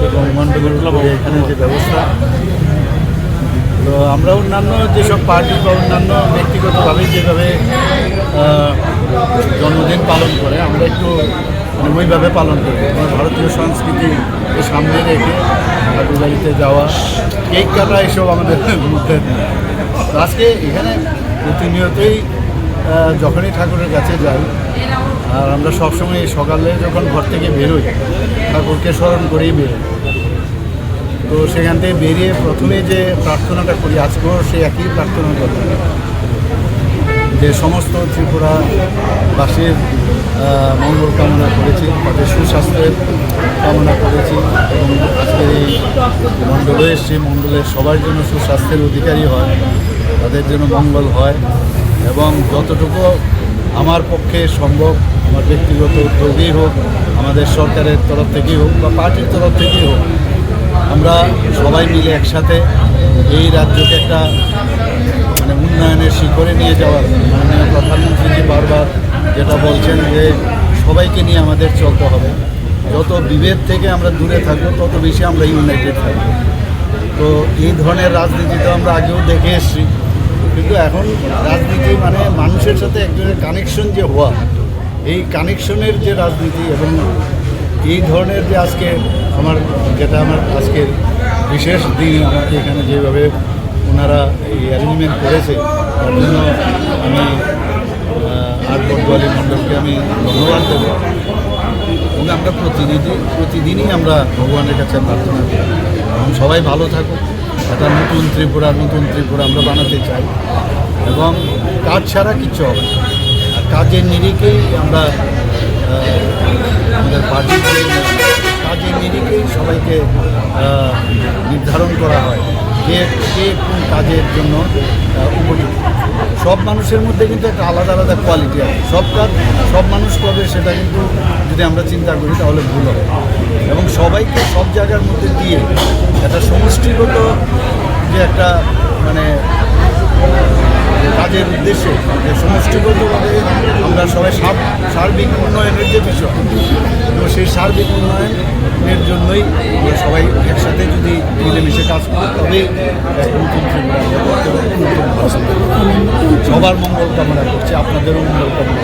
এবং মণ্ডপের এখানে যে ব্যবস্থা, তো আমরা অন্যান্য যেসব পার্টি বা অন্যান্য ব্যক্তিগতভাবে যেভাবে জন্মদিন পালন করে আমরা একটু মানে ওইভাবে পালন করি। আমার ভারতীয় সংস্কৃতিকে সামনে রেখে ঠাকুর বাড়িতে যাওয়া, কেক কাটা, এসব আমাদের মধ্যে। আজকে এখানে প্রতিনিয়তই যখনই ঠাকুরের কাছে যাই, আর আমরা সবসময় সকালে যখন ঘর থেকে বেরোই ঠাকুরকে স্মরণ করেই বেরোই। তো সেখান থেকে বেরিয়ে প্রথমে যে প্রার্থনাটা করি, আজকেও সে একই প্রার্থনা করি যে সমস্ত ত্রিপুরাবাসীর মঙ্গল কামনা করেছি, তাদের সুস্বাস্থ্যের কামনা করেছি এবং আজকের এই মণ্ডলে এসেছি, মণ্ডলের সবার জন্য সুস্বাস্থ্যের অধিকারী হয়, তাদের জন্য মঙ্গল হয় এবং যতটুকু আমার পক্ষে সম্ভব আমার ব্যক্তিগত উদ্যোগেই হোক, আমাদের সরকারের তরফ থেকেই হোক বা পার্টির তরফ থেকেই হোক, আমরা সবাই মিলে একসাথে এই রাজ্যকে একটা মানে উন্নয়নের শিখরে নিয়ে যাওয়ার, মাননীয় প্রধানমন্ত্রীজি বারবার যেটা বলছেন যে সবাইকে নিয়ে আমাদের চলতে হবে, যত বিভেদ থেকে আমরা দূরে থাকবো তত বেশি আমরা ইউনাইটেড থাকবো। তো এই ধরনের রাজনীতি তো আমরা আগেও দেখে এসেছি, কিন্তু এখন রাজনীতি মানে মানুষের সাথে একজনের কানেকশন যে হওয়া, এই কানেকশনের যে রাজনীতি এবং এই ধরনের যে আজকে আমার আজকের বিশেষ দিন আমাকে এখানে যেভাবে ওনারা এই অ্যারেঞ্জমেন্ট করেছে তার জন্য আমি আটবটওয়ালি মণ্ডলকে আমি ধন্যবাদ দেবো। এবং আমরা প্রতিদিনই আমরা ভগবানের কাছে প্রার্থনা করি এবং সবাই ভালো থাকুক, একটা নতুন ত্রিপুরা আমরা বানাতে চাই এবং কাজ ছাড়া কিচ্ছু হবে না। আর কাজের নিরিখেই আমরা আমাদের পার্টিতে কাজের নিরিখেই সবাইকে নির্ধারণ করা হয় যে কে কোন কাজের জন্য উপযুক্ত। সব মানুষের মধ্যে কিন্তু একটা আলাদা আলাদা কোয়ালিটি আছে, সব মানুষ করবে সেটা কিন্তু যদি আমরা চিন্তা করি তাহলে ভুল হবে এবং সবাইকে সব জায়গার মধ্যে দিয়ে একটা সমষ্টিগত যে একটা মানে কাজের উদ্দেশ্যে সমষ্টিগতভাবে আমরা সবাই সার্বিক উন্নয়নের যে বিষয়, তো সেই সার্বিক উন্নয়নের জন্যই আমরা সবাই একসাথে যদি মিলেমিশে কাজ করি তবেই নতুন ত্রিপুরা সবার মঙ্গল কামনা করছি, আপনাদেরও মঙ্গল কামনা।